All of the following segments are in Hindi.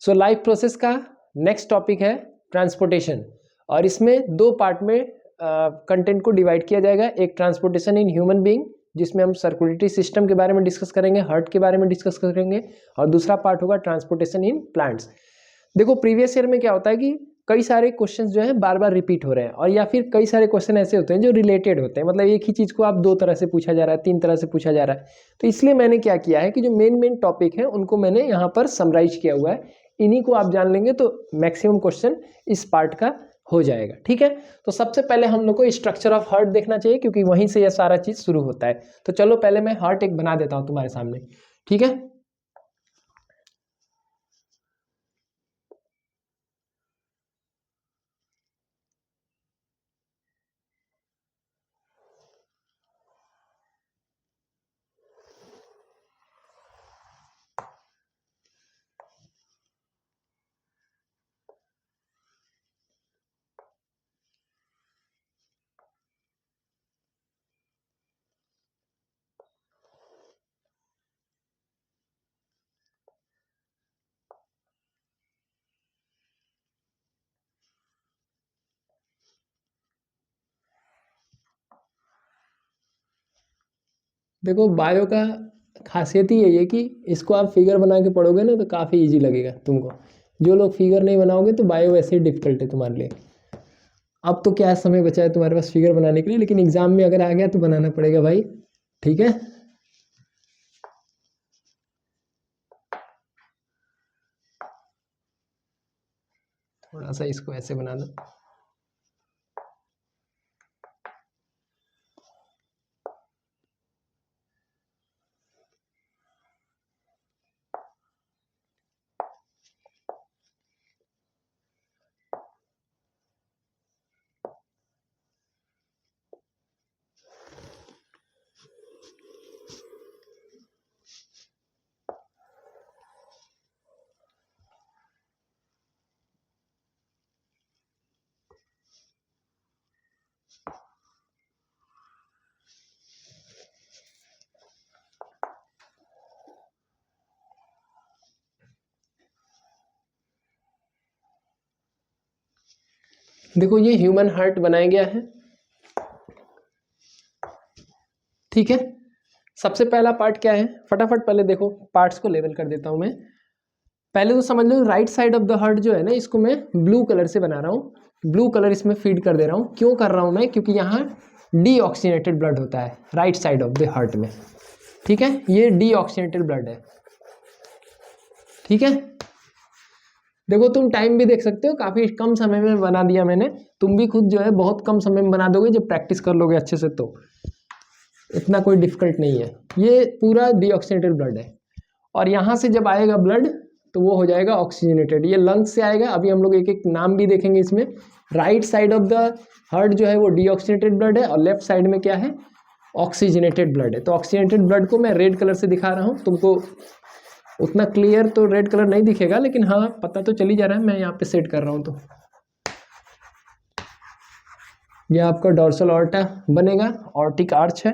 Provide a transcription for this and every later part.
सो लाइफ प्रोसेस का नेक्स्ट टॉपिक है ट्रांसपोर्टेशन, और इसमें दो पार्ट में कंटेंट को डिवाइड किया जाएगा। एक ट्रांसपोर्टेशन इन ह्यूमन बीइंग, जिसमें हम सर्कुलेटरी सिस्टम के बारे में डिस्कस करेंगे, हार्ट के बारे में डिस्कस करेंगे, और दूसरा पार्ट होगा ट्रांसपोर्टेशन इन प्लांट्स। देखो प्रीवियस ईयर में क्या होता है कि कई सारे क्वेश्चंस जो है बार बार रिपीट हो रहे हैं, और या फिर कई सारे क्वेश्चन ऐसे होते हैं जो रिलेटेड होते हैं, मतलब एक ही चीज़ को आप दो तरह से पूछा जा रहा है, तीन तरह से पूछा जा रहा है। तो इसलिए मैंने क्या किया है कि जो मेन मेन टॉपिक है उनको मैंने यहाँ पर समराइज किया हुआ है। इन्हीं को आप जान लेंगे तो मैक्सिमम क्वेश्चन इस पार्ट का हो जाएगा। ठीक है, तो सबसे पहले हम लोग को स्ट्रक्चर ऑफ हार्ट देखना चाहिए, क्योंकि वहीं से यह सारा चीज़ शुरू होता है। तो चलो पहले मैं हार्ट एक बना देता हूँ तुम्हारे सामने। ठीक है, देखो बायो का खासियत ही यही है कि इसको आप फिगर बना के पढ़ोगे ना तो काफ़ी इजी लगेगा तुमको। जो लोग फिगर नहीं बनाओगे तो बायो वैसे ही डिफिकल्ट है तुम्हारे लिए। अब तो क्या समय बचा है तुम्हारे पास फिगर बनाने के लिए, लेकिन एग्जाम में अगर आ गया तो बनाना पड़ेगा भाई। ठीक है, थोड़ा सा इसको ऐसे बना दो। देखो ये ह्यूमन हार्ट बनाया गया है। ठीक है, सबसे पहला पार्ट क्या है, फटाफट पहले देखो पार्ट्स को लेवल कर देता हूं मैं। पहले तो समझ लो right side of the heart जो है ना, इसको मैं ब्लू कलर से बना रहा हूँ। ब्लू कलर इसमें फीड कर दे रहा हूँ। क्यों कर रहा हूँ मैं, क्योंकि यहाँ डीऑक्सीनेटेड ब्लड होता है right side of the heart में। ठीक है, ये डीऑक्सीनेटेड ब्लड है। ठीक है, देखो तुम टाइम भी देख सकते हो, काफी कम समय में बना दिया मैंने। तुम भी खुद जो है बहुत कम समय में बना दोगे जब प्रैक्टिस कर लोगे अच्छे से, तो इतना कोई डिफिकल्ट नहीं है। ये पूरा डीऑक्सीनेटेड ब्लड है, और यहाँ से जब आएगा ब्लड तो वो हो जाएगा ऑक्सीजनेटेड। ये लंग्स से आएगा। अभी हम लोग एक एक नाम भी देखेंगे इसमें। Right side of the heart जो है वो डीऑक्सीनेटेड ब्लड है, और लेफ्ट साइड में क्या है, ऑक्सीजनेटेड ब्लड है। तो ऑक्सीजनेटेड ब्लड को मैं रेड कलर से दिखा रहा हूँ। तुमको उतना क्लियर तो रेड कलर नहीं दिखेगा, लेकिन हाँ पता तो चल ही जा रहा है। मैं यहाँ पे सेट कर रहा हूँ। तो ये आपका डोर्सल ऑर्टा बनेगा, ऑर्टिक आर्च है,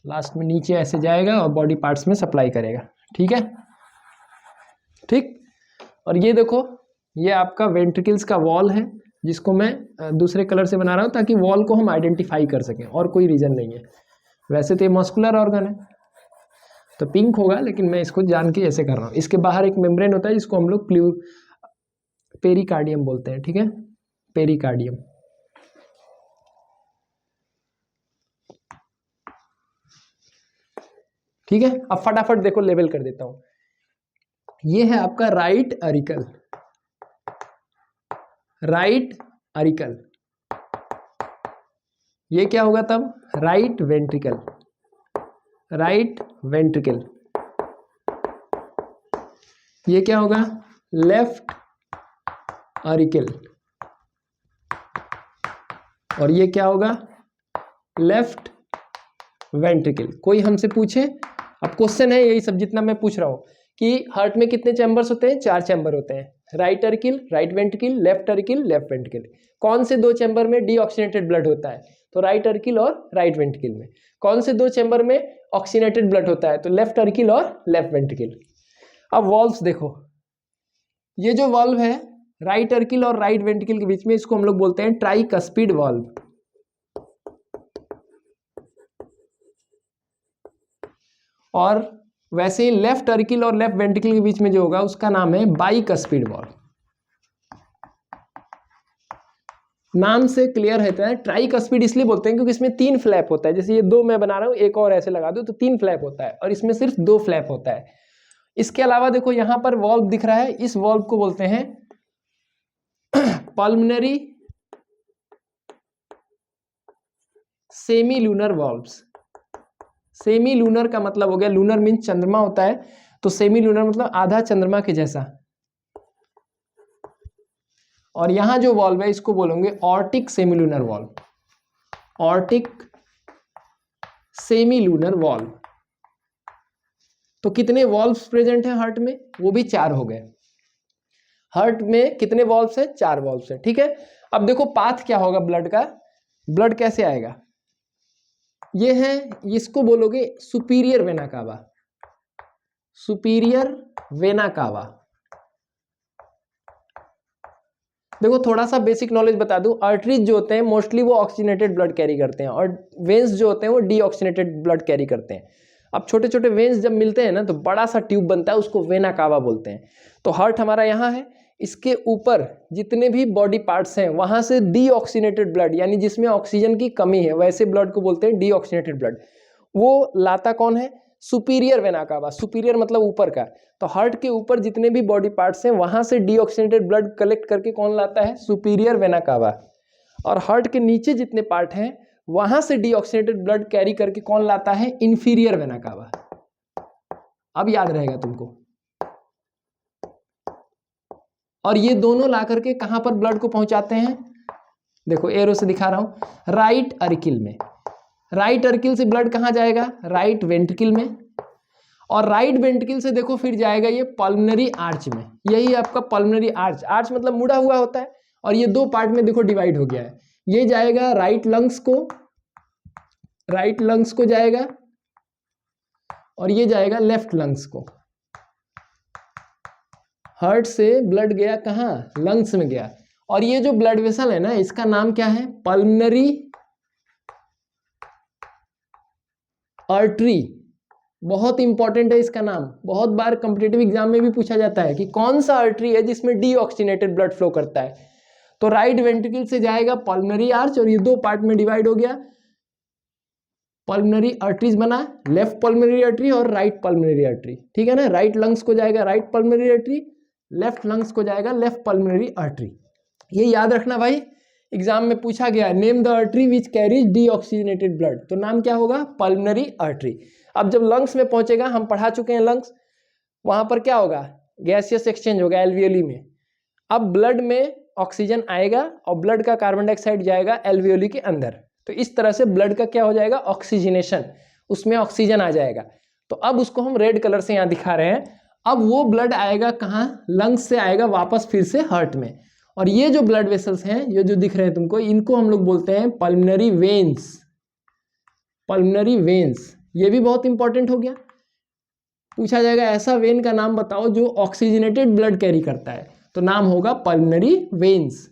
लास्ट में नीचे ऐसे जाएगा और बॉडी पार्ट्स में सप्लाई करेगा। ठीक है, ठीक। और ये देखो, ये आपका वेंट्रिकल्स का वॉल है, जिसको मैं दूसरे कलर से बना रहा हूँ ताकि वॉल को हम आइडेंटिफाई कर सकें, और कोई रीज़न नहीं है। वैसे तो ये मस्कुलर ऑर्गन है तो पिंक होगा, लेकिन मैं इसको जान के ऐसे कर रहा हूँ। इसके बाहर एक मेम्ब्रेन होता है जिसको हम लोग पेरिकार्डियम बोलते हैं। ठीक है, पेरिकार्डियम। ठीक है, अब फटाफट देखो लेवल कर देता हूँ। ये है आपका राइट अरिकल, राइट अरिकल। ये क्या होगा तब, राइट वेंट्रिकल, राइट वेंट्रिकल। ये क्या होगा, लेफ्ट अरिकल। और ये क्या होगा, लेफ्ट वेंट्रिकल। कोई हमसे पूछे, अब क्वेश्चन है यही सब जितना मैं पूछ रहा हूँ कि हार्ट में कितने चैम्बर्स होते हैं, 4 चैम्बर होते हैं। Right auricle, right ventricle, left auricle, left ventricle. कौन से 2 चैम्बर में डीऑक्सीनेटेड ब्लड होता है, तो राइट अरिकल और राइट वेंट्रिकल में। कौन से 2 चैम्बर में ऑक्सीनेटेड ब्लड होता है, तो लेफ्ट अरिकल और लेफ्ट वेंट्रिकल। अब वॉल्व्स देखो, ये जो वाल्व है राइट अर्किल और राइट वेंट्रिकल के बीच में, इसको हम लोग बोलते हैं ट्राइकस्पिड वाल्व। और वैसे ही लेफ्ट अर्किल और लेफ्ट वेंट्रिकल के बीच में जो होगा उसका नाम है बाइकस्पिड वाल्व। नाम से क्लियर रहता है। ट्राइकस्पिड इसलिए बोलते हैं क्योंकि इसमें 3 फ्लैप होता है। जैसे ये 2 मैं बना रहा हूं, एक और ऐसे लगा दो तो 3 फ्लैप होता है, और इसमें सिर्फ 2 फ्लैप होता है। इसके अलावा देखो यहां पर वाल्व दिख रहा है, इस वाल्व को बोलते हैं pulmonary semi lunar valves. Semi lunar का मतलब हो गया, लूनर मीन चंद्रमा होता है, तो सेमी लूनर मतलब आधा चंद्रमा के जैसा। और यहां जो वाल्व है इसको बोलेंगे aortic semi lunar valve. Aortic semi lunar valve. तो कितने वाल्व्स प्रेजेंट हैं हार्ट में? वो भी 4 हो गए। हार्ट में कितने वाल्व्स हैं? 4 वाल्व्स हैं। ठीक है, अब देखो पाथ क्या होगा ब्लड का, ब्लड कैसे आएगा। ये है, इसको बोलोगे superior vena cava. Superior vena cava. देखो थोड़ा सा बेसिक नॉलेज बता दूं, आर्टरीज जो होते हैं मोस्टली वो ऑक्सीजनेटेड ब्लड कैरी करते हैं, और वेन्स जो होते हैं वो डीऑक्सीजनेटेड ब्लड कैरी करते हैं। अब छोटे छोटे वेन्स जब मिलते हैं ना तो बड़ा सा ट्यूब बनता है, उसको वेना कावा बोलते हैं। तो हार्ट हमारा यहाँ है, इसके ऊपर जितने भी बॉडी पार्ट्स हैं वहां से डीऑक्सीजनेटेड ब्लड, यानी जिसमें ऑक्सीजन की कमी है वैसे ब्लड को बोलते हैं डीऑक्सीजनेटेड ब्लड। वो लाता कौन है? Superior vena cava. सुपीरियर मतलब ऊपर का। तो हार्ट के ऊपर जितने भी बॉडी पार्ट्स हैं वहां से डीऑक्सीजनेटेड ब्लड कलेक्ट करके कौन लाता है? Superior vena cava. और हार्ट के नीचे जितने पार्ट हैं वहां से डीऑक्सीजनेटेड ब्लड कैरी करके कौन लाता है? Inferior vena cava. अब याद रहेगा तुमको। और ये दोनों ला करके कहां पर ब्लड को पहुंचाते हैं? देखो एरो से दिखा रहा हूं, राइट अर्किल में। राइट अर्किल से ब्लड कहां जाएगा? राइट वेंट्रिकल में। और राइट वेंट्रिकल से देखो फिर जाएगा ये पल्मनरी आर्च में। यही आपका पल्मनरी आर्च। आर्च मतलब मुड़ा हुआ होता है, और ये 2 पार्ट में देखो डिवाइड हो गया है। ये जाएगा राइट लंग्स को, राइट लंग्स को जाएगा, और ये जाएगा लेफ्ट लंग्स को। हार्ट से ब्लड गया कहाँ? लंग्स में गया। और ये जो ब्लड वेसल है ना, इसका नाम क्या है? Pulmonary artery. बहुत इंपॉर्टेंट है इसका नाम, बहुत बार कॉम्पिटिटिव एग्जाम में भी पूछा जाता है कि कौन सा आर्टरी है जिसमें डीऑक्सीजनेटेड ब्लड फ्लो करता है। तो राइट वेंट्रिकल से जाएगा पल्मनरी आर्च, और ये 2 पार्ट में डिवाइड हो गया। पल्मनरी आर्टरीज बना, लेफ्ट पल्मनरी आर्टरी और राइट पल्मनरी आर्टरी। ठीक है ना, राइट लंग्स को जाएगा right pulmonary artery, left lungs को जाएगा लेफ्ट पल्मनरी आर्टरी। ये याद रखना भाई, एग्जाम में पूछा गया name the artery which carries deoxygenated blood, तो नाम क्या होगा? Pulmonary artery. अब जब लंग्स में पहुंचेगा, हम पढ़ा चुके हैं लंग्स, वहां पर क्या होगा? गैसियस एक्सचेंज होगा एल्वियोली में। अब ब्लड में ऑक्सीजन आएगा और ब्लड का कार्बन डाइऑक्साइड जाएगा एल्वियोली के अंदर। तो इस तरह से ब्लड का क्या हो जाएगा? ऑक्सीजनेशन, उसमें ऑक्सीजन आ जाएगा। तो अब उसको हम रेड कलर से यहाँ दिखा रहे हैं। अब वो ब्लड आएगा कहाँ? लंग्स से आएगा वापस फिर से हार्ट में। और ये जो ब्लड वेसल्स हैं, ये जो दिख रहे हैं तुमको, इनको हम लोग बोलते हैं पल्मनरी वेन्स। पल्मनरी वेन्स, ये भी बहुत इंपॉर्टेंट हो गया। पूछा जाएगा ऐसा वेन का नाम बताओ जो ऑक्सीजनेटेड ब्लड कैरी करता है, तो नाम होगा पल्मनरी वेन्स।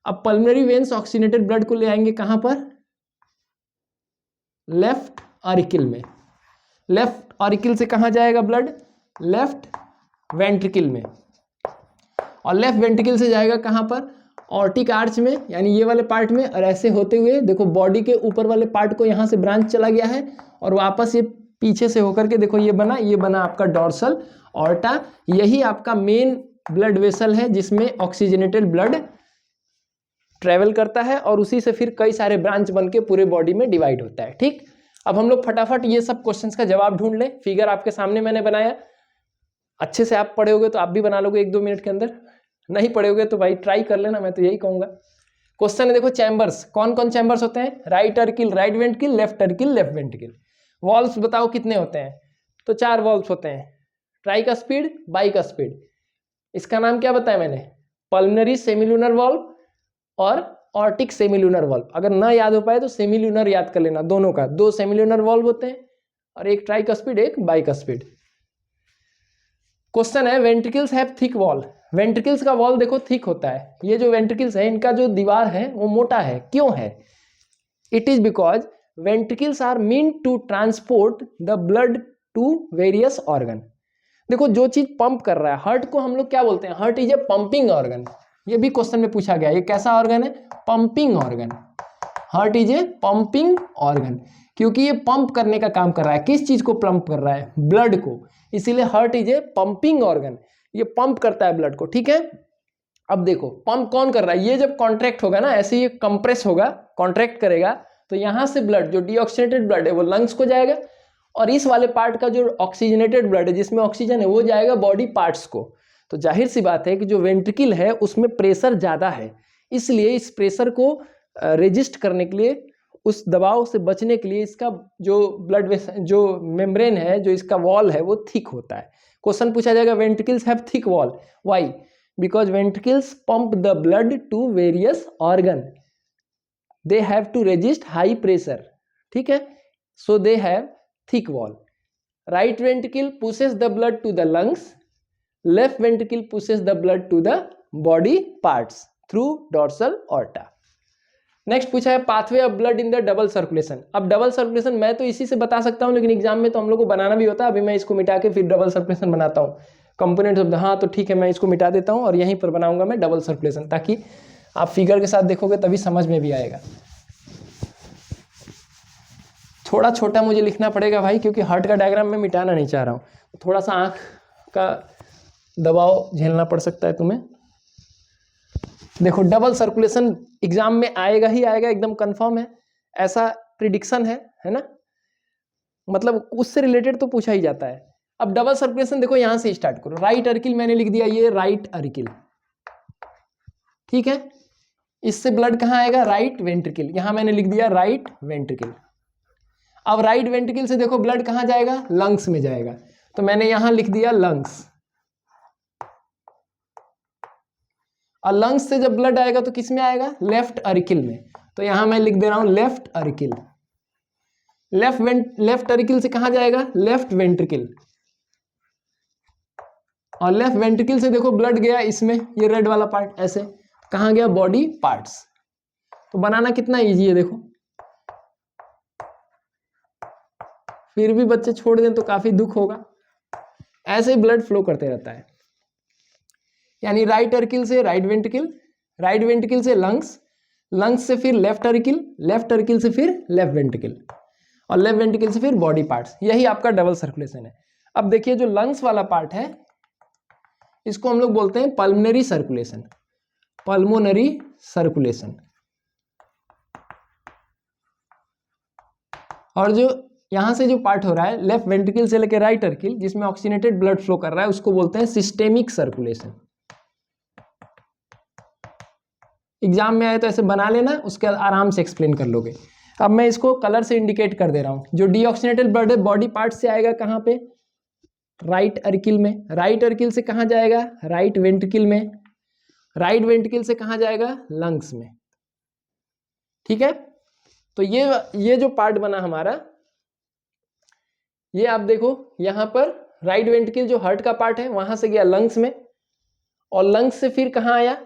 अब पल्मनरी वेन्स ऑक्सीजनेटेड ब्लड को ले आएंगे कहां पर? लेफ्ट ऑरिकल में। लेफ्ट ऑरिकल से कहां जाएगा ब्लड? लेफ्ट वेंट्रिकल में। और लेफ्ट वेंट्रिकल से जाएगा कहां पर? ऑर्टिक आर्च में, यानी ये वाले पार्ट में। और ऐसे होते हुए देखो बॉडी के ऊपर वाले पार्ट को यहां से ब्रांच चला गया है, और वापस ये पीछे से होकर के देखो ये बना आपका डॉर्सल ऑर्टा। यही आपका मेन ब्लड वेसल है जिसमें ऑक्सीजनेटेड ब्लड ट्रेवल करता है, और उसी से फिर कई सारे ब्रांच बन के पूरे बॉडी में डिवाइड होता है। ठीक, अब हम लोग फटाफट ये सब क्वेश्चंस का जवाब ढूंढ लें। फिगर आपके सामने मैंने बनाया, अच्छे से आप पढ़े होगे तो आप भी बना लोगे 1-2 मिनट के अंदर। नहीं पढ़े होगे तो भाई ट्राई कर लेना, मैं तो यही कहूंगा। क्वेश्चन है देखो, चैम्बर्स, कौन कौन चैम्बर्स होते हैं? Right Arkel right ventricle, left Arkel left ventricle. Valves बताओ कितने होते हैं? तो 4 वॉल्व्स होते हैं, ट्राइकस्पिड, बाइकस्पिड। इसका नाम क्या बताया मैंने? पल्मनरी सेमिलुनर वॉल्व और ऑर्टिक सेमिलुनर वॉल्व। अगर ना याद हो पाए तो सेमिलुनर याद कर लेना, दोनों का। 2 सेमिलुनर वॉल्व होते हैं, और एक ट्राइकस्पिड एक बाइकस्पिड। क्वेश्चन है ventricles have thick wall. Ventricles का वॉल देखो थिक होता है, ये जो वेंट्रिकल्स है इनका जो दीवार है वो मोटा है, क्यों है? It is because ventricles are mean to transport the blood to various organ. देखो जो चीज पंप कर रहा है, हार्ट को हम लोग क्या बोलते हैं? Heart is a pumping organ. ये भी क्वेश्चन में पूछा गया, ये कैसा ऑर्गन है? Pumping organ. Heart is a pumping organ, क्योंकि ये पंप करने का काम कर रहा है। किस चीज को पंप कर रहा है? ब्लड को। इसीलिए heart is a pumping organ, ये पंप करता है ब्लड को, ठीक है। अब देखो पंप कौन कर रहा है? ये जब कॉन्ट्रैक्ट होगा ना, ऐसे ये कंप्रेस होगा, कॉन्ट्रैक्ट करेगा, तो यहां से ब्लड जो डीऑक्सीजनेटेड ब्लड है वो लंग्स को जाएगा, और इस वाले पार्ट का जो ऑक्सीजनेटेड ब्लड है जिसमें ऑक्सीजन है वो जाएगा बॉडी पार्ट्स को। तो जाहिर सी बात है कि जो वेंट्रिकल है उसमें प्रेशर ज़्यादा है, इसलिए इस प्रेशर को रेजिस्ट करने के लिए, उस दबाव से बचने के लिए इसका जो ब्लड जो मेम्ब्रेन है, जो इसका वॉल है वो थिक होता है। क्वेश्चन पूछा जाएगा ventricles have thick wall, why? Because ventricles pump the blood to various organ, they have to resist high pressure, ठीक है, so they have thick wall. Right ventricle pushes the blood to the lungs, left ventricle pushes the blood to the body parts through dorsal aorta. Next पूछा है pathway of blood in the double circulation. अब डबल सर्कुलेशन मैं तो इसी से बता सकता हूँ, लेकिन एग्जाम में तो हम लोग को बनाना भी होता है। अभी मैं इसको मिटा के फिर डबल सर्कुलेशन बनाता हूँ, कंपोनेंट्स ऑफ द, हाँ तो ठीक है, मैं इसको मिटा देता हूँ और यहीं पर बनाऊंगा मैं डबल सर्कुलेशन, ताकि आप फिगर के साथ देखोगे तभी समझ में भी आएगा। थोड़ा छोटा मुझे लिखना पड़ेगा भाई, क्योंकि हार्ट का डायग्राम मैं मिटाना नहीं चाह रहा हूँ, थोड़ा सा आँख का दबाव झेलना पड़ सकता है तुम्हें। देखो डबल सर्कुलेशन एग्जाम में आएगा ही आएगा, एकदम कंफर्म है, ऐसा प्रिडिक्शन है ना, मतलब उससे रिलेटेड तो पूछा ही जाता है। अब डबल सर्कुलेशन देखो यहाँ से स्टार्ट करो। राइट अर्किल मैंने लिख दिया, ये राइट अर्किल, ठीक है। इससे ब्लड कहाँ आएगा? राइट वेंट्रिकल, यहाँ मैंने लिख दिया राइट वेंट्रिकल। अब राइट वेंट्रिकल से देखो ब्लड कहाँ जाएगा? लंग्स में जाएगा, तो मैंने यहां लिख दिया लंग्स। और लंग्स से जब ब्लड आएगा तो किस में आएगा? लेफ्ट अर्किल में, तो यहां मैं लिख दे रहा हूं लेफ्ट अर्किल। लेफ्ट अर्किल से कहां जाएगा? Left ventricle. और लेफ्ट वेंट्रिकल से देखो ब्लड गया इसमें, ये रेड वाला पार्ट, ऐसे कहां गया? Body parts. तो बनाना कितना इजी है देखो, फिर भी बच्चे छोड़ दें तो काफी दुख होगा। ऐसे ही ब्लड फ्लो करते रहता है, यानी राइट अर्किल से राइट वेंट्रिकल, राइट वेंट्रिकल से लंग्स, लंग्स से फिर लेफ्ट अर्किल, लेफ्ट अर्किल से फिर लेफ्ट वेंट्रिकल, और लेफ्ट वेंट्रिकल से फिर बॉडी पार्ट्स। यही आपका डबल सर्कुलेशन है। अब देखिए जो लंग्स वाला पार्ट है इसको हम लोग बोलते हैं पल्मोनरी सर्कुलेशन, पल्मोनरी सर्कुलेशन। और जो यहां से जो पार्ट हो रहा है लेफ्ट वेंट्रिकल से लेकर राइट अर्किल, जिसमें ऑक्सीजनेटेड ब्लड फ्लो कर रहा है, उसको बोलते हैं सिस्टेमिक सर्कुलेशन। एग्जाम में आए तो ऐसे बना लेना, उसके बाद आराम से एक्सप्लेन कर लोगे। अब मैं इसको कलर से इंडिकेट कर दे रहा हूं। जो डीऑक्सीजनेटेड ब्लड है बॉडी पार्ट से आएगा कहां पे? राइट अर्किल में। राइट अर्किल से कहां जाएगा? राइट वेंट्रिकल में। राइट वेंट्रिकल से कहां जाएगा? लंग्स में, ठीक है। तो ये जो पार्ट बना हमारा, ये आप देखो यहां पर राइट वेंट्रिकल जो हार्ट का पार्ट है वहां से गया लंग्स में, और लंग्स से फिर कहां आया?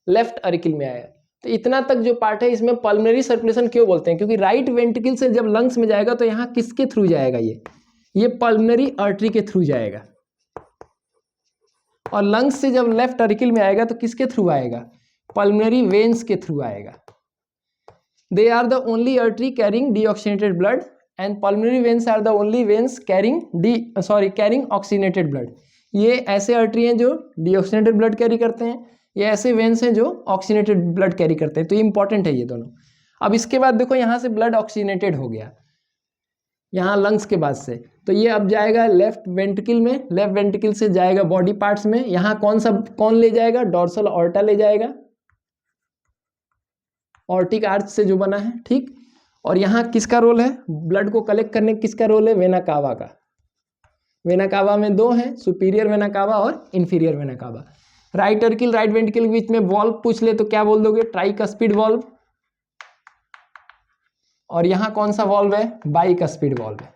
लेफ्ट अर्किल में आया। तो इतना तक जो पार्ट है इसमें पल्मोनरी सर्कुलेशन क्यों बोलते हैं? क्योंकि राइट वेंट्रिकल से जब लंग्स में जाएगा तो यहाँ किसके थ्रू जाएगा? ये पल्मोनरी आर्टरी के थ्रू जाएगा। और लंग्स से जब लेफ्ट अर्किल में आएगा तो किसके थ्रू आएगा? पल्मोनरी वेन्स के थ्रू आएगा। They are the only artery carrying deoxygenated blood, and pulmonary veins are the only veins carrying oxygenated blood. ये ऐसे आर्टरी हैं जो डीऑक्सीजनेटेड ब्लड कैरी करते हैं, ये ऐसे वेन्स हैं जो ऑक्सीजनेटेड ब्लड कैरी करते हैं। तो ये इंपॉर्टेंट है ये दोनों। अब इसके बाद देखो यहाँ से ब्लड ऑक्सीजनेटेड हो गया, यहाँ लंग्स के बाद से, तो ये अब जाएगा लेफ्ट वेंट्रिकल में, लेफ्ट वेंट्रिकल से जाएगा बॉडी पार्ट्स में। यहाँ कौन ले जाएगा? डॉर्सल ऑर्टा ले जाएगा, ऑर्टिक आर्च से जो बना है, ठीक। और यहाँ किसका रोल है? ब्लड को कलेक्ट करने किसका रोल है? वेना कावा का। वेना कावा में दो हैं, सुपीरियर वेना कावा और inferior vena cava. Right Arkel right ventricle के बीच में वॉल्व पूछ ले तो क्या बोल दोगे? Tricuspid valve. और यहाँ कौन सा वॉल्व है? बाइकस्पिड वॉल्व है।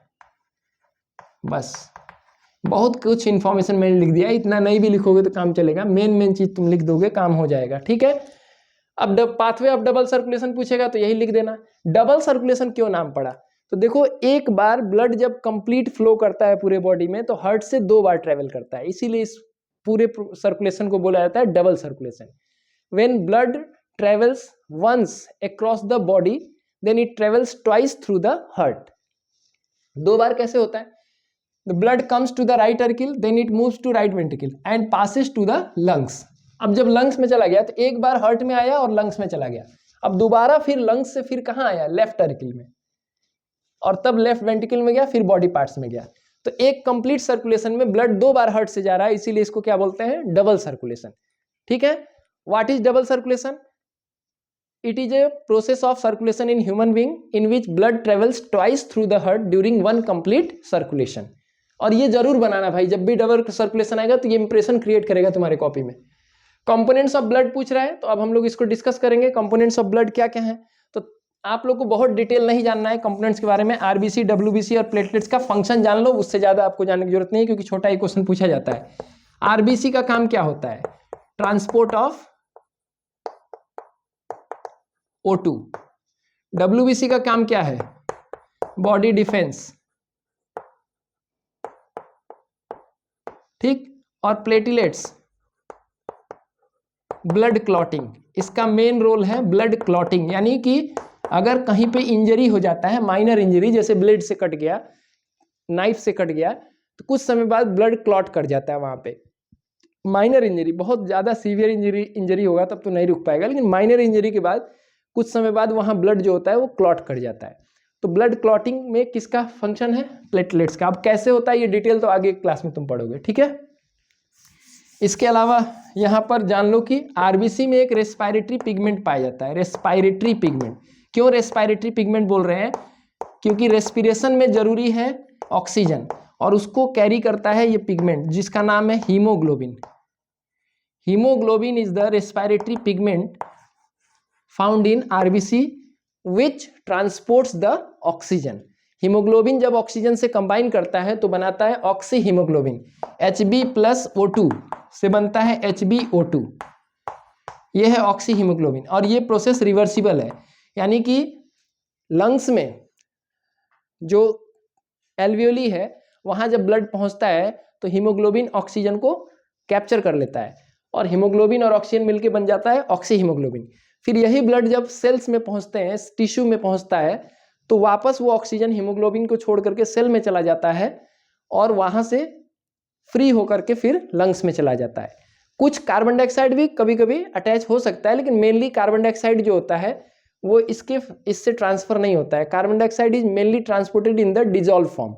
बस बहुत कुछ इन्फॉर्मेशन मैंने लिख दिया, इतना नहीं भी लिखोगे तो काम चलेगा, मेन चीज तुम लिख दोगे काम हो जाएगा, ठीक है। अब पाथवे ऑफ डबल सर्कुलेशन पूछेगा तो यही लिख देना। डबल सर्कुलेशन क्यों नाम पड़ा, तो देखो एक बार ब्लड जब कंप्लीट फ्लो करता है पूरे बॉडी में तो हार्ट से 2 बार ट्रेवल करता है, इसीलिए इस पूरे सर्कुलेशन को बोला जाता है double circulation. When blood travels once across the body then it travels twice through the heart. 2 बार कैसे होता है, the blood comes to the right circle then it moves to right ventricle and passes to the lungs. अब जब लंग्स में चला गया तो एक बार हार्ट में आया और लंग्स में चला गया, अब दोबारा फिर लंग्स से फिर कहाँ आया, लेफ्ट सर्किल में, और तब लेफ्ट वेंट्रिकल में गया, फिर बॉडी पार्ट्स में गया। तो एक कंप्लीट सर्कुलेशन में ब्लड 2 बार हार्ट से जा रहा है, इसीलिए इसको क्या बोलते हैं, डबल सर्कुलेशन, ठीक है। What is double circulation, it is a process of circulation in human being in which blood travels twice through the heart during one complete circulation. और ये जरूर बनाना भाई, जब भी डबल सर्कुलेशन आएगा तो ये इंप्रेशन क्रिएट करेगा तुम्हारे कॉपी में। कंपोनेंट्स ऑफ ब्लड पूछ रहा है तो अब हम लोग इसको डिस्कस करेंगे, कंपोनेंट्स ऑफ ब्लड क्या क्या है। तो आप लोग को बहुत डिटेल नहीं जानना है कंपोनेंट्स के बारे में, आरबीसी, डब्ल्यूबीसी और प्लेटलेट्स का फंक्शन जान लो, उससे ज्यादा आपको जानने की जरूरत नहीं है क्योंकि छोटा ही क्वेश्चन पूछा जाता है। आरबीसी का काम क्या होता है, ट्रांसपोर्ट ऑफ O2। डब्ल्यूबीसी का काम क्या है, बॉडी डिफेंस, ठीक। और प्लेटलेट्स ब्लड क्लॉटिंग, इसका मेन रोल है ब्लड क्लॉटिंग, यानी कि अगर कहीं पे इंजरी हो जाता है, माइनर इंजरी, जैसे ब्लेड से कट गया, नाइफ से कट गया, तो कुछ समय बाद ब्लड क्लॉट कर जाता है वहां पे। माइनर इंजरी, बहुत ज्यादा सीवियर इंजरी होगा तब तो नहीं रुक पाएगा, लेकिन माइनर इंजरी के बाद कुछ समय बाद वहां ब्लड जो होता है वो क्लॉट कर जाता है। तो ब्लड क्लॉटिंग में किसका फंक्शन है, प्लेटलेट्स का। अब कैसे होता है ये डिटेल तो आगे क्लास में तुम पढ़ोगे, ठीक है। इसके अलावा यहाँ पर जान लो कि आरबीसी में एक रेस्पिरेटरी पिगमेंट पाया जाता है, रेस्पिरेटरी पिगमेंट। क्यों रेस्पिरेटरी पिगमेंट बोल रहे हैं, क्योंकि रेस्पिरेशन में जरूरी है ऑक्सीजन और उसको कैरी करता है ये पिगमेंट जिसका नाम है haemoglobin. Haemoglobin is the respiratory pigment found in RBC which transports the oxygen. Haemoglobin जब ऑक्सीजन से कंबाइन करता है तो बनाता है ऑक्सी हीमोग्लोबिन, Hb+O2 से बनता है HbO2, ये है ऑक्सी हीमोग्लोबिन। और ये प्रोसेस रिवर्सिबल है, यानी कि लंग्स में जो एल्वियोली है वहां जब ब्लड पहुंचता है तो हीमोग्लोबिन ऑक्सीजन को कैप्चर कर लेता है और हीमोग्लोबिन और ऑक्सीजन मिलकर बन जाता है ऑक्सी हीमोग्लोबिन। फिर यही ब्लड जब सेल्स में पहुंचते हैं, टिश्यू में पहुंचता है, तो वापस वो ऑक्सीजन हीमोग्लोबिन को छोड़ करके सेल में चला जाता है और वहां से फ्री होकर के फिर लंग्स में चला जाता है। कुछ कार्बन डाइऑक्साइड भी कभी कभी अटैच हो सकता है, लेकिन मेनली कार्बन डाइऑक्साइड जो होता है वो इससे ट्रांसफर नहीं होता है। Carbon dioxide is mainly transported in the dissolve form.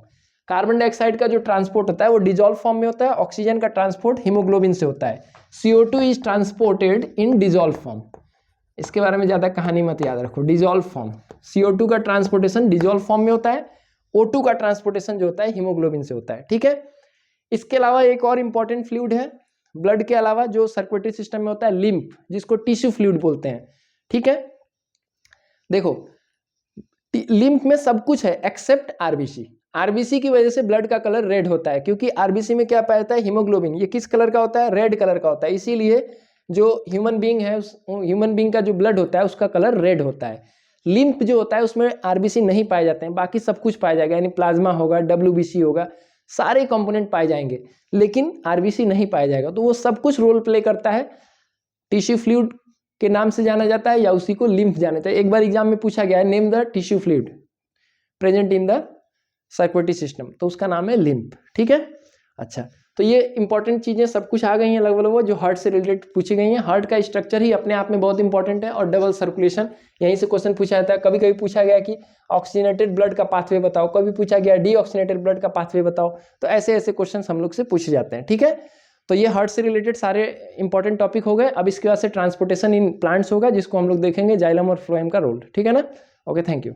Carbon dioxide का जो ट्रांसपोर्ट होता है वो डिजॉल्व फॉर्म में होता है, ऑक्सीजन का ट्रांसपोर्ट हीमोग्लोबिन से होता है। CO2 is transported in dissolve form, इसके बारे में ज्यादा कहानी मत याद रखो। डिजॉल्व फॉर्म, CO2 का ट्रांसपोर्टेशन डिजॉल्व फॉर्म में होता है, O2 का ट्रांसपोर्टेशन जो होता है हीमोग्लोबिन से होता है, ठीक है। इसके अलावा एक और इंपॉर्टेंट फ्लूइड है ब्लड के अलावा जो सर्कुलेटरी सिस्टम में होता है, लिम्फ, जिसको टिश्यू फ्लूइड बोलते हैं, ठीक है। देखो लिम्फ में सब कुछ है एक्सेप्ट आरबीसी। आरबीसी की वजह से ब्लड का कलर रेड होता है, क्योंकि आरबीसी में क्या पाया जाता है, हीमोग्लोबिन। ये किस कलर का होता है, रेड कलर का होता है, इसीलिए जो ह्यूमन बीइंग है, ह्यूमन बीइंग का जो ब्लड होता है उसका कलर रेड होता है। लिम्फ जो होता है उसमें आरबीसी नहीं पाए जाते हैं, बाकी सब कुछ पाया जाएगा, यानी प्लाज्मा होगा, डब्ल्यूबीसी होगा, सारे कंपोनेंट पाए जाएंगे, लेकिन आरबीसी नहीं पाया जाएगा। तो वो सब कुछ रोल प्ले करता है, टिश्यू फ्लूइड के नाम से जाना जाता है या उसी को लिम्फ जाना जाता है। एक बार एग्जाम में पूछा गया है, name the tissue fluid present in the circulatory system, तो उसका नाम है लिम्फ, ठीक है। अच्छा, तो ये इंपॉर्टेंट चीजें सब कुछ आ गई हैं लगभग जो हार्ट से रिलेटेड पूछी गई हैं। हार्ट का स्ट्रक्चर ही अपने आप में बहुत इंपॉर्टेंट है और डबल सर्कुलेशन यहीं से क्वेश्चन पूछा जाता है। कभी कभी पूछा गया कि ऑक्सीजनेटेड ब्लड का पाथवे बताओ, कभी पूछा गया डीऑक्सीजनेटेड ब्लड का पाथवे बताओ, तो ऐसे ऐसे क्वेश्चन हम लोग से पूछे जाते हैं, ठीक है। तो ये हार्ट से रिलेटेड सारे इंपॉर्टेंट टॉपिक हो गए। अब इसके बाद से ट्रांसपोर्टेशन इन प्लांट्स होगा, जिसको हम लोग देखेंगे जाइलम और फ्लोएम का रोल, ठीक है ना। Okay, thank you.